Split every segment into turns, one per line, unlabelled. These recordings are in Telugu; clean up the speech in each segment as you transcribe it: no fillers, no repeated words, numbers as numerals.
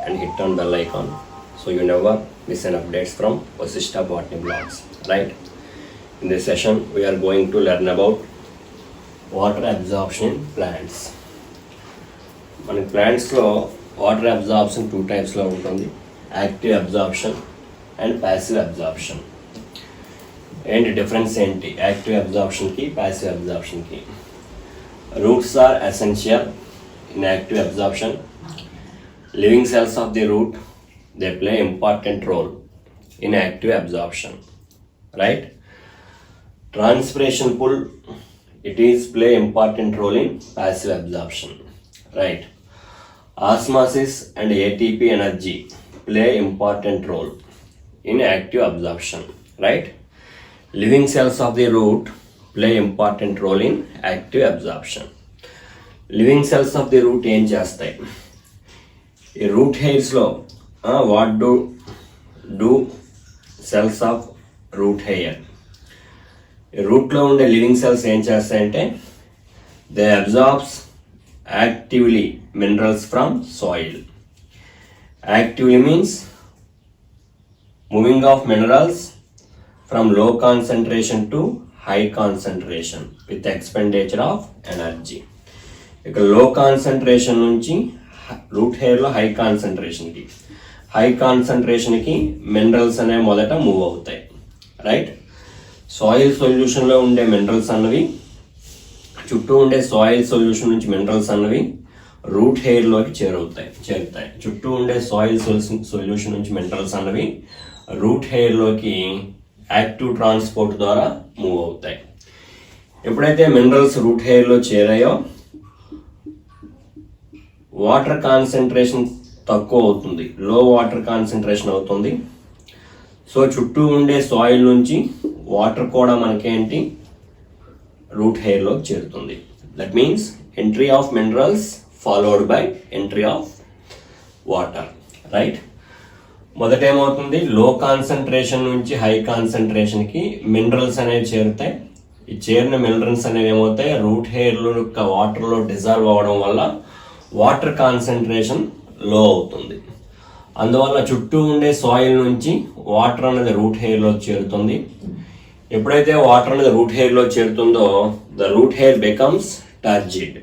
and hit on bell icon so you never miss an updates from Vasishtha Botany blogs, right? In this session we are going to learn about water absorption in plants. మన ప్లాంట్స్లో వాటర్ అబ్జార్ప్షన్ 2 టైప్స్లో ఉంటుంది, active absorption and passive absorption. ఏంటి డిఫరెన్స్ ఏంటి యాక్టివ్ అబ్జార్ప్షన్కి ప్యాసివ్ అబ్జార్ప్షన్కి? Roots are essential in active absorption. Living cells of the root they play important role in active absorption, right? Transpiration pull, it is play important role in passive absorption, right? Osmosis and ATP energy play important role in active absorption, right? Living cells of the root play important role in active absorption. Living cells of the root ఏం చేస్తాయి? ఈ రూట్ హెయిర్స్లో what do cells of root hair, రూట్లో ఉండే లివింగ్ సెల్స్ ఏం చేస్తాయంటే they absorbs actively minerals from soil. Actively means moving of minerals from low concentration to high concentration with expenditure of energy. ఇక లో కాన్సన్ట్రేషన్ నుంచి రూట్ హెయిర్లో హై కాన్సన్ట్రేషన్కి మినరల్స్ అనేవి మొదట మూవ్ అవుతాయి, రైట్? సాయిల్ సొల్యూషన్లో ఉండే మినరల్స్ అన్నవి, చుట్టూ ఉండే సాయిల్ సొల్యూషన్ నుంచి మినరల్స్ అన్నవి రూట్ హెయిర్లోకి చేరుతాయి. చుట్టూ ఉండే సాయిల్ సొల్యూషన్ నుంచి మినరల్స్ అన్నవి రూట్ హెయిర్లోకి యాక్టివ్ ట్రాన్స్పోర్ట్ ద్వారా మూవ్ అవుతాయి. ఎప్పుడైతే మినరల్స్ రూట్ హెయిర్లో చేరాయో వాటర్ కాన్సన్ట్రేషన్ తక్కువ అవుతుంది, లో వాటర్ కాన్సన్ట్రేషన్ అవుతుంది. సో చుట్టూ ఉండే సాయిల్ నుంచి వాటర్ కూడా మనకేంటి రూట్ హెయిర్లోకి చేరుతుంది. That means entry of minerals followed by entry of water, right? మొదట ఏమవుతుంది, లో కాన్సన్ట్రేషన్ నుంచి హై కాన్సన్ట్రేషన్కి మినరల్స్ అనేవి చేరుతాయి. ఈ చేరిన మినరల్స్ అనేవి ఏమవుతాయి, రూట్ హెయిర్లో యొక్క వాటర్లో డిజాల్వ్ అవ్వడం వల్ల వాటర్ కాన్సన్ట్రేషన్ లో అవుతుంది. అందువల్ల చుట్టూ ఉండే సాయిల్ నుంచి వాటర్ అనేది రూట్ హెయిర్లో చేరుతుంది. ఎప్పుడైతే వాటర్ అనేది రూట్ హెయిర్లో చేరుతుందో the root hair becomes turgid.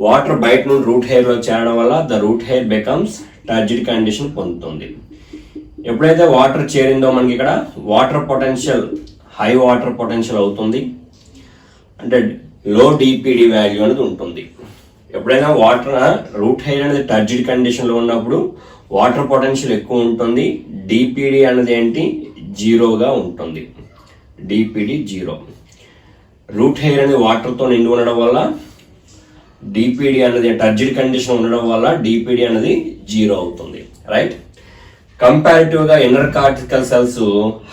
Water బయట నుండి రూట్ హెయిర్లో చేరడం వల్ల the root hair becomes turgid condition పొందుతుంది. ఎప్పుడైతే వాటర్ చేరిందో మనకి ఇక్కడ water potential high water potential అవుతుంది, అంటే లో డిపిడి వాల్యూ అనేది ఉంటుంది. ఎప్పుడైనా వాటర్ రూట్ హెయిర్ అనేది టర్జిడ్ కండిషన్లో ఉన్నప్పుడు వాటర్ పొటెన్షియల్ ఎక్కువ ఉంటుంది, డిపిడి అనేది ఏంటి జీరోగా ఉంటుంది. DPD zero. రూట్ హెయిర్ అనేది వాటర్తో నిండి ఉండడం వల్ల డిపిడి అనేది టర్జిడ్ కండిషన్ ఉండడం వల్ల డిపిడి అనేది జీరో అవుతుంది, రైట్? కంపారిటివ్గా inner cortical cells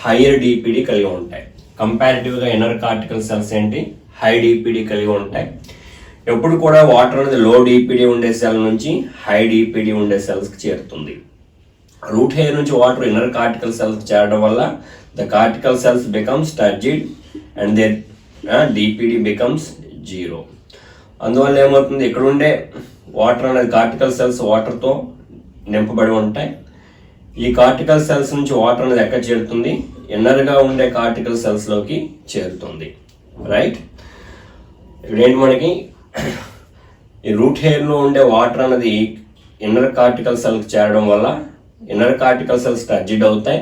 higher DPD కలిగి ఉంటాయి. కంపారిటివ్గా ఇన్నర్ కార్టికల్ సెల్స్ ఏంటి హై డిపిడి కలిగి ఉంటాయి. ఎప్పుడు కూడా వాటర్ అనేది లో డిపిడి ఉండే సెల్ నుంచి హై డిపిడి ఉండే సెల్స్కి చేరుతుంది. రూట్ హెయిర్ నుంచి వాటర్ ఇన్నర్ కార్టికల్ సెల్స్కి చేరడం వల్ల the cortical cells becomes turgid and their DPD becomes zero. అందువల్ల ఏమవుతుంది, ఇక్కడ ఉండే వాటర్ అనేది కార్టికల్ సెల్స్ వాటర్తో నింపబడి ఉంటాయి. ఈ కార్టికల్ సెల్స్ నుంచి వాటర్ అనేది ఎక్కడ చేరుతుంది, ఇన్నర్గా ఉండే కార్టికల్ సెల్స్లోకి చేరుతుంది, రైట్? ఇక్కడేంటి మనకి ఈ రూట్ హెయిర్లో ఉండే వాటర్ అనేది ఇన్నర్ కార్టికల్ సెల్కి చేరడం వల్ల ఇన్నర్ కార్టికల్ సెల్స్ టర్జిడ్ అవుతాయి.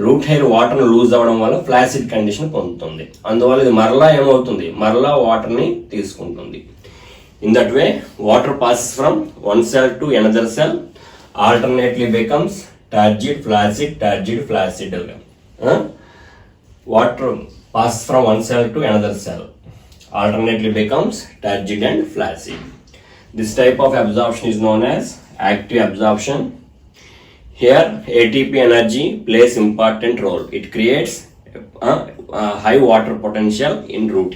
రూట్ హెయిర్ వాటర్ లూజ్ అవ్వడం వల్ల ఫ్లాసిడ్ కండిషన్ పొందుతుంది. అందువల్ల ఇది మరలా ఏమవుతుంది, మరలా వాటర్ని తీసుకుంటుంది. In that way water passes from one cell to another cell, alternately becomes టర్జిడ్ flaccid. Water pass from one cell to another cell, alternately becomes turgid and flaccid. This type of absorption is known as active absorption. Here ATP energy plays important role. It creates high water potential in root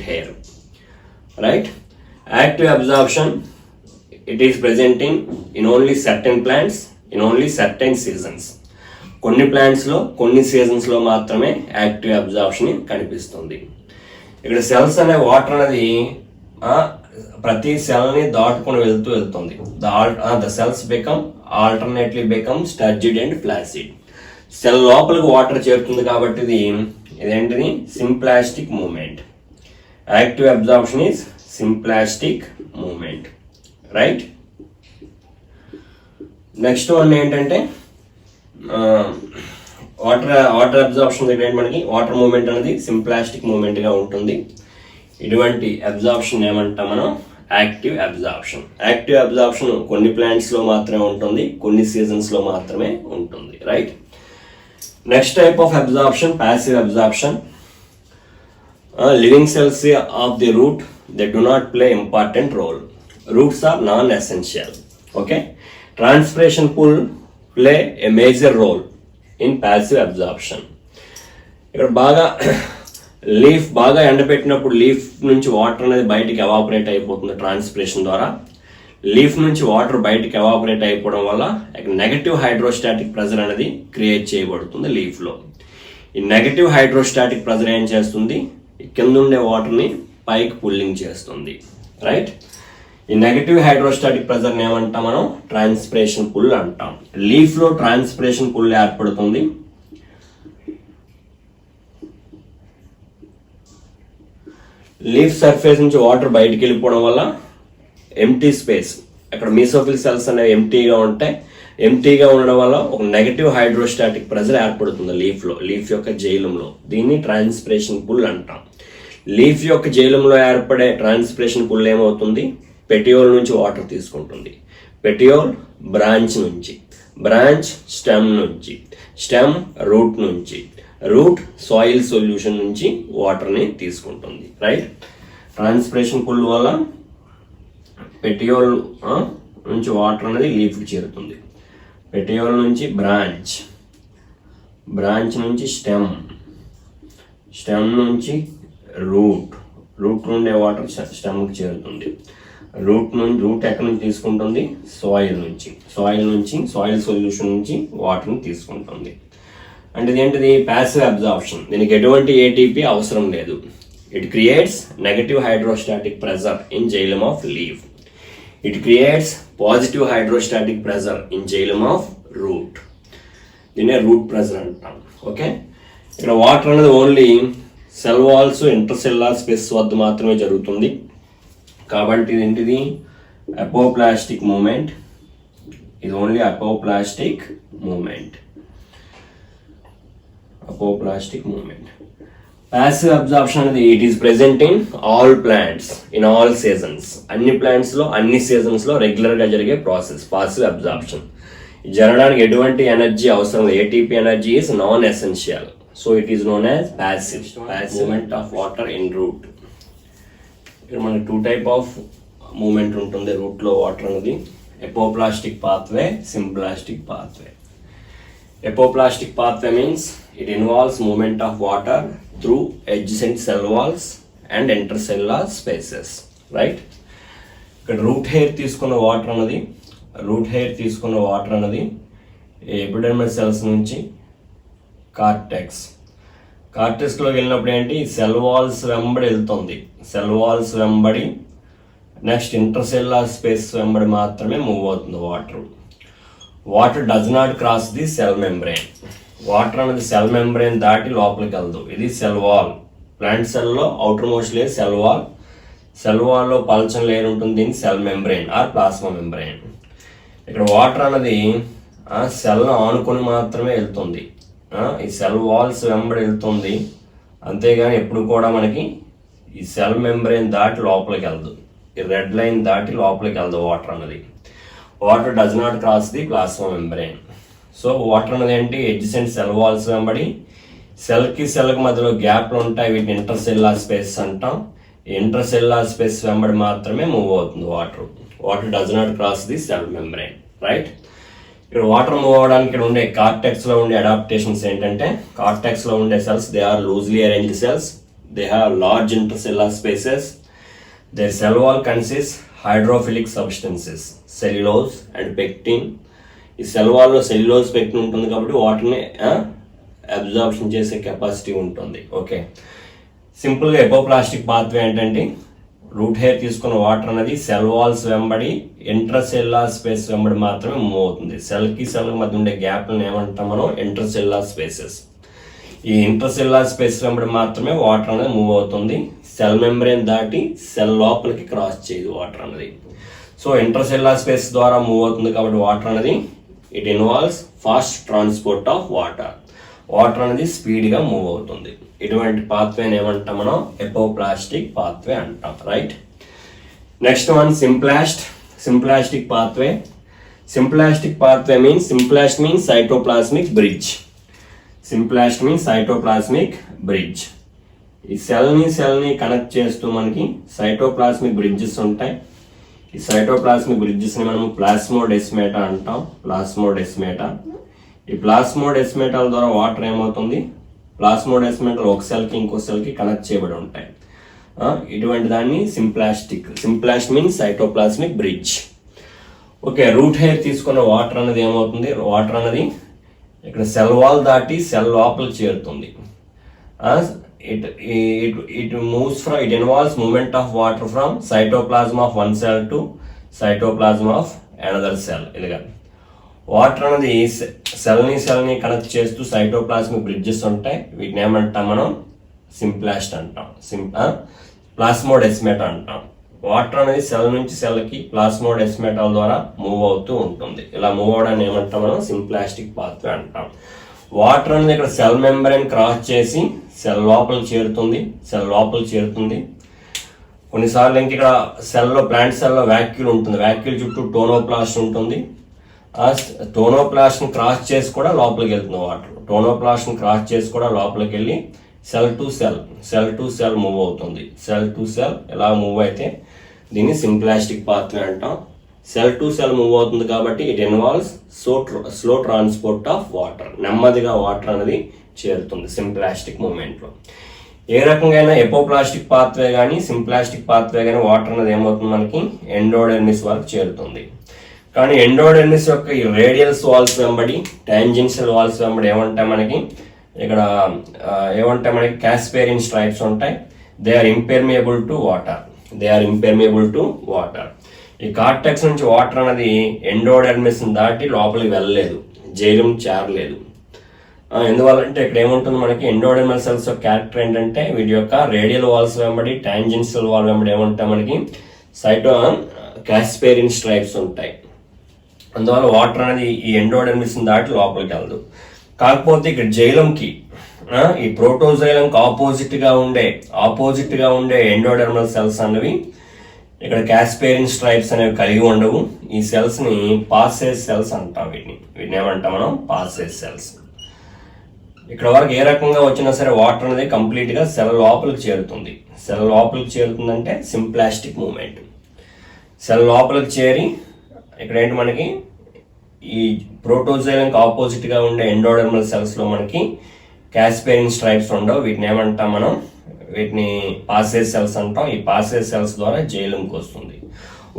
hair. Right? Active absorption, it is presenting in only certain plants in only certain seasons. కొన్ని ప్లాంట్స్లో కొన్ని సీజన్స్లో మాత్రమే యాక్టివ్ అబ్జార్ప్షన్ కనిపిస్తుంది. ఇక్కడ సెల్స్ అనే వాటర్ అనేది ప్రతి సెల్ని దాటుకొని వెళ్తుంది. The cells alternately become turgid and flaccid. Cell లోపలికి వాటర్ చేరుతుంది కాబట్టి ఇదేంటిది symplastic movement. Active absorption is symplastic movement, right. Next one ఏంటంటే వాటర్ అబ్జార్ప్షన్ దగ్గర మనకి వాటర్ మూమెంట్ అనేది సింప్లాస్టిక్ మూమెంట్గా ఉంటుంది. ఇటువంటి అబ్జార్ప్షన్ ఏమంటాం మనం? Active absorption. యాక్టివ్ అబ్జార్ప్షన్ కొన్ని ప్లాంట్స్లో మాత్రమే ఉంటుంది, కొన్ని సీజన్స్లో మాత్రమే ఉంటుంది, right. Next type of absorption passive absorption. Living cells of the root they do not play important role. Roots are non essential. Okay. Transpiration pull play a major role in passive absorption. ఇక్కడ బాగా లీఫ్ బాగా ఎండబెట్టినప్పుడు లీఫ్ నుంచి వాటర్ అనేది బయటికి ఎవాపరేట్ అయిపోతుంది ట్రాన్స్పిరేషన్ ద్వారా. లీఫ్ నుంచి వాటర్ బయటికి ఎవాపరేట్ అయిపోవడం వల్ల నెగటివ్ హైడ్రోస్టాటిక్ ప్రెజర్ అనేది క్రియేట్ చేయబడుతుంది లీఫ్లో. ఈ నెగటివ్ హైడ్రోస్టాటిక్ ప్రెజర్ ఏం చేస్తుంది? కింద ఉండే వాటర్ని పైకి పుల్లింగ్ చేస్తుంది, రైట్. ఈ నెగటివ్ హైడ్రోస్టాటిక్ ప్రెజర్ని ఏమంటాం మనం? ట్రాన్స్పిరేషన్ పుల్ అంటాం. లీఫ్లో ట్రాన్స్పిరేషన్ పుల్ ఏర్పడుతుంది. లీఫ్ సర్ఫేస్ నుంచి వాటర్ బయటికి వెళ్ళిపోవడం వల్ల ఎంటీ స్పేస్, అక్కడ మీసోఫిల్ సెల్స్ అనేవి ఎంటీగా ఉండడం వల్ల ఒక నెగటివ్ హైడ్రోస్టాటిక్ ప్రెజర్ ఏర్పడుతుంది లీఫ్ యొక్క జైలంలో. దీన్ని ట్రాన్స్పిరేషన్ పుల్ అంటాం. లీఫ్ యొక్క జైలంలో ఏర్పడే ట్రాన్స్పిరేషన్ పుల్ ఏమవుతుంది? పెటియోల్ నుంచి వాటర్ తీసుకుంటుంది. పెటియోల్ బ్రాంచ్ నుంచి, బ్రాంచ్ స్టెమ్ నుంచి, స్టెమ్ రూట్ నుంచి, రూట్ సాయిల్ సొల్యూషన్ నుంచి వాటర్ని తీసుకుంటుంది, రైట్. ట్రాన్స్పిరేషన్ పుల్ వల్ల పెటియోల్ నుంచి వాటర్ అనేది లీఫ్కి చేరుతుంది. పెటియోల్ నుంచి బ్రాంచ్, బ్రాంచ్ నుంచి స్టెమ్, స్టెమ్ నుంచి రూట్, రూట్ నుండి వాటర్ స్టెమ్కి చేరుతుంది. రూట్ ఎక్కడి నుంచి తీసుకుంటుంది? సాయిల్ నుంచి, సాయిల్ సొల్యూషన్ నుంచి వాటర్ని తీసుకుంటుంది. అంటే ఇదేంటిది? Passive absorption. దీనికి ఎటువంటి ఏటీపీ అవసరం లేదు. It creates negative hydrostatic pressure in xylem of leaf. It creates positive hydrostatic pressure in xylem of root. దీన్నే రూట్ ప్రెజర్ అంటాం. ఓకే. ఇక్కడ వాటర్ అనేది only cell walls, intercellular space వద్ద మాత్రమే జరుగుతుంది. కాబట్టి ఇదేంటిది? Apoplastic movement. ఇది only apoplastic movement. Apoplastic movement. Passive absorption అనేది it is present in all plants in all seasons. అన్ని ప్లాంట్స్ లో అన్ని సీజన్స్ లో రెగ్యులర్ గా జరిగే ప్రాసెస్ పాసివ్ అబ్జార్ప్షన్. జరగడానికి ఎటువంటి ఎనర్జీ అవసరం లేదు. ATP energy is non essential, so it is known as passive movement of water in root. ఇక్కడ మనకి టూ టైప్ ఆఫ్ మూమెంట్ ఉంటుంది రూట్ లో వాటర్ అనేది. Apoplastic pathway, symplastic pathway. Apoplastic pathway means it involves movement of water through adjacent cell walls and intercellular spaces, right. ఇక్కడ రూట్ హెయిర్ తీసుకున్న వాటర్ అన్నది ఎపిడెర్మల్ సెల్స్ నుంచి కార్టెక్స్లోకి వెళ్ళినప్పుడు ఏంటి? సెల్ వాల్స్ వెంబడి వెళ్తుంది. సెల్ వాల్స్ వెంబడి నెక్స్ట్ ఇంటర్సెల్యులర్ స్పేస్ వెంబడి మాత్రమే మూవ్ అవుతుంది water. Water does not cross the cell membrane. Water అనేది సెల్ మెంబ్రెయిన్ దాటి లోపలికి వెళ్దు. ఇది సెల్ వాల్. ప్లాంట్ సెల్లో outermost layer cell wall. Cell వాల్లో పల్చని లేయర్ ఉంటుంది. దీన్ని cell membrane or plasma membrane. ఇక్కడ వాటర్ అనేది సెల్ను ఆనుకొని మాత్రమే వెళ్తుంది. ఈ సెల్ వాల్స్ వెంబడి వెళ్తుంది, అంతేగాని ఎప్పుడు కూడా మనకి ఈ సెల్ మెంబ్రెయిన్ దాటి లోపలికి వెళ్దు. ఈ రెడ్ లైన్ దాటి లోపలికి వెళ్దు వాటర్ అన్నది. Water does not cross the plasma membrane. So water అనేది ఏంటి? ఎడ్జసెంట్ సెల్ వాల్స్ వెంబడి సెల్కి మధ్యలో గ్యాప్లు ఉంటాయి, వీటిని ఇంటర్సెల్యులర్ స్పేస్ అంటాం. ఇంటర్సెల్యులర్ స్పేస్ వెంబడి మాత్రమే మూవ్ అవుతుంది water does not cross the cell membrane, right. ఇక్కడ వాటర్ మూవ్ అవడానికి ఇక్కడ ఉండే కార్టెక్స్లో ఉండే అడాప్టేషన్స్ ఏంటంటే, కార్టెక్స్లో ఉండే cells they are loosely arranged cells, they have large intercellular spaces, their cell wall consist hydrophilic substances, cellulose and pectin. ఈ సెల్ వాల్లో సెల్యులోజ్, పెక్టిన్ ఉంటుంది కాబట్టి వాటర్ని అబ్జార్ప్షన్ చేసే కెపాసిటీ ఉంటుంది. ఓకే. సింపుల్గా ఎపోప్లాస్టిక్ పాత్వే ఏంటంటే రూట్ హెయిర్ తీసుకున్న వాటర్ అనేది సెల్ వాల్స్ వెంబడి ఇంట్రాసెల్యులార్ స్పేస్ వెంబడి మాత్రమే మూవ్ అవుతుంది. సెల్కి సెల్ మధ్య ఉండే గ్యాప్లను ఏమంటాం మనం? Intracellular spaces. ఈ ఇంట్రాసెల్యులార్ స్పేస్ వెంబడి మాత్రమే వాటర్ అనేది మూవ్ అవుతుంది. సెల్ మెంబ్రేన్ దాటి సెల్ లోపలికి క్రాస్ చేయదు వాటర్ అనేది. సో ఇంట్రాసెల్యులార్ స్పేస్ ద్వారా మూవ్ అవుతుంది కాబట్టి వాటర్ అనేది it involves fast transport of water. Water అనేది స్పీడ్గా మూవ్ అవుతుంది. ఇటువంటి పాత్వేని ఏమంటాం మనం? ఎపోప్లాస్టిక్ పాత్వే అంటాం. Right. Next one symplastic pathway. Symplastic pathway means cytoplasmic bridge. Symplast means cytoplasmic bridge. ఈ సెల్ని కనెక్ట్ చేస్తూ మనకి సైటోప్లాస్మిక్ బ్రిడ్జెస్ ఉంటాయి. ఈ సైటోప్లాస్మిక్ బ్రిడ్జెస్ని మనం ప్లాస్మోడెస్మేటా అంటాం. ఈ ప్లాస్మోడెస్మేటాల ద్వారా వాటర్ ఏమవుతుంది? ప్లాస్మోడెస్మేటాలు ఒక సెల్కి ఇంకో సెల్కి కనెక్ట్ చేయబడి ఉంటాయి. ఇటువంటి దాన్ని symplast means cytoplasmic bridge. Okay, route hair తీసుకున్న వాటర్ అనేది ఏమవుతుంది? వాటర్ అనేది ఇక్కడ సెల్ వాల్ దాటి సెల్ లోపలికి చేరుతుంది. It involves movement of water from cytoplasm of one cell to cytoplasm of another cell. ఇదిగా వాటర్ అనేది సెల్ని కనెక్ట్ చేస్తూ సైటోప్లాస్మిక్ బ్రిడ్జెస్ ఉంటాయి. వీటిని ఏమంటాం మనం? సింప్లాస్ట్ అంటాం. ప్లాస్మోడెస్మేటా అంటాం. వాటర్ అనేది సెల్ నుంచి సెల్కి ప్లాస్మోడెస్మేటాల ద్వారా మూవ్ అవుతూ ఉంటుంది. ఇలా మూవ్ అవడాన్ని ఏమంటాం మనం? సింప్లాస్టిక్ పాత్వే అంటాం. వాటర్ అనేది ఇక్కడ సెల్ మెంబ్రేన్ క్రాస్ చేసి సెల్ లోపలికి చేరుతుంది. కొన్నిసార్లు ఇంక ఇక్కడ ప్లాంట్ సెల్లో వ్యాక్యూల్ ఉంటుంది. వ్యాక్యూల్ చుట్టూ టోనోప్లాస్ట్ ఉంటుంది. ఆ టోనోప్లాస్ట్ని క్రాస్ చేసి కూడా లోపలికి వెళ్తుంది వాటర్. టోనోప్లాస్ట్ని క్రాస్ చేసి కూడా లోపలికి వెళ్ళి సెల్ టు సెల్ మూవ్ అవుతుంది. సెల్ టు సెల్ ఎలా మూవ్ అయితే దీన్ని సింప్లాస్టిక్ పాత్వే అంటాం. సెల్ టు సెల్ మూవ్ అవుతుంది కాబట్టి it involves slow transport of water. నెమ్మదిగా వాటర్ అనేది చేరుతుంది సింప్లాస్టిక్ మూమెంట్లో. ఏ రకంగా ఎపోప్లాస్టిక్ పాత్వే కానీ సింప్లాస్టిక్ పాత్వే కానీ వాటర్ అనేది ఏమవుతుంది? మనకి ఎండోడెర్మిస్ వరకు చేరుతుంది. కానీ ఎండోడెర్మిస్ యొక్క ఈ రేడియల్స్ వాల్స్ వెంబడి టాంజెన్షియల్ వాల్స్ వెంబడి ఏమంటాయి మనకి? ఇక్కడ ఏమంటాయి మనకి? క్యాస్పేరియన్ స్ట్రైప్స్ ఉంటాయి. They are impermeable to water. ఈ కార్టెక్స్ నుంచి వాటర్ అనేది ఎండోడెర్మిస్ దాటి లోపలికి వెళ్ళలేదు, జైలం చేరలేదు. ఎందువల్లంటే ఇక్కడ ఏముంటుంది మనకి? ఎండోడెర్మల్ సెల్స్ యొక్క క్యారెక్టర్ ఏంటంటే వీటి యొక్క రేడియల్ వాల్స్ వెంబడి టాంజెన్షియల్ వాల్ వెంబడి ఏమంటాయి మనకి? క్యాస్పేరియన్ స్ట్రైప్స్ ఉంటాయి. అందువల్ల వాటర్ అనేది ఈ ఎండోడెర్మిస్ దాటి లోపలికి వెళ్ళదు. కాకపోతే ఇక్కడ జైలంకి ఈ ప్రోటోజైలంకి ఆపోజిట్ గా ఉండే ఎండోడెర్మల్ సెల్స్ అనేవి ఇక్కడ క్యాస్పేరియన్ స్ట్రైప్స్ అనేవి కలిగి ఉండవు. ఈ సెల్స్ ని పాసేజ్ సెల్స్ అంటాం. వీటిని ఏమంటాం మనం? Passage cells. ఇక్కడ వరకు ఏ రకంగా వచ్చినా సరే వాటర్ అనేది కంప్లీట్ గా సెల్ లోపలికి చేరుతుంది. అంటే సింప్లాస్టిక్ మూమెంట్. సెల్ లోపలికి చేరి ఇక్కడ ఏంటి మనకి? ఈ ప్రోటోజైలంకి ఆపోజిట్ గా ఉండే ఎండోడెర్మల్ సెల్స్ లో మనకి క్యాస్పేరియన్ స్ట్రైప్స్ ఉండవు. వీటిని ఏమంటాం మనం? వీటిని పాసేజ్ సెల్స్ అంటాం. ఈ పాసేజ్ సెల్స్ ద్వారా జైలంకి వస్తుంది.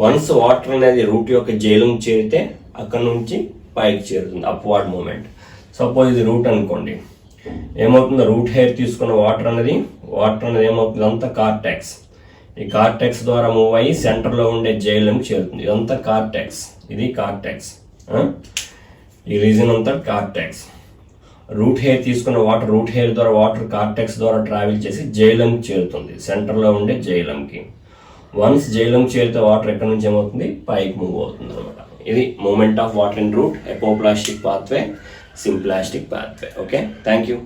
వన్స్ వాటర్ అనేది రూట్ యొక్క జైలంకి చేరితే అక్కడ నుంచి పైకి చేరుతుంది, అప్వార్డ్ మూమెంట్. సపోజ్ ఇది రూట్ అనుకోండి, ఏమవుతుంది? రూట్ హెయిర్ తీసుకున్న వాటర్ అనేది ఏమవుతుంది? ఇదంతా కార్టెక్స్. ఈ కార్టెక్స్ ద్వారా మూవ్ అయ్యి సెంటర్లో ఉండే జైలంకి చేరుతుంది. ఇదంతా కార్టెక్స్. ఇది కార్టెక్స్. ఈ రీజన్ అంతా కార్టెక్స్. రూట్ హెయిర్ తీసుకున్న రూట్ హెయిర్ ద్వారా వాటర్ కార్టెక్స్ ద్వారా ట్రావెల్ చేసి జైలంకి చేరుతుంది, సెంటర్లో ఉండే జైలంకి. వన్స్ జైలంకి చేరితే వాటర్ ఎక్కడి నుంచి ఏమవుతుంది? పైకి మూవ్ అవుతుంది అనమాట. ఇది moment of water in root, apoplastic pathway, symplastic pathway. Okay, thank you.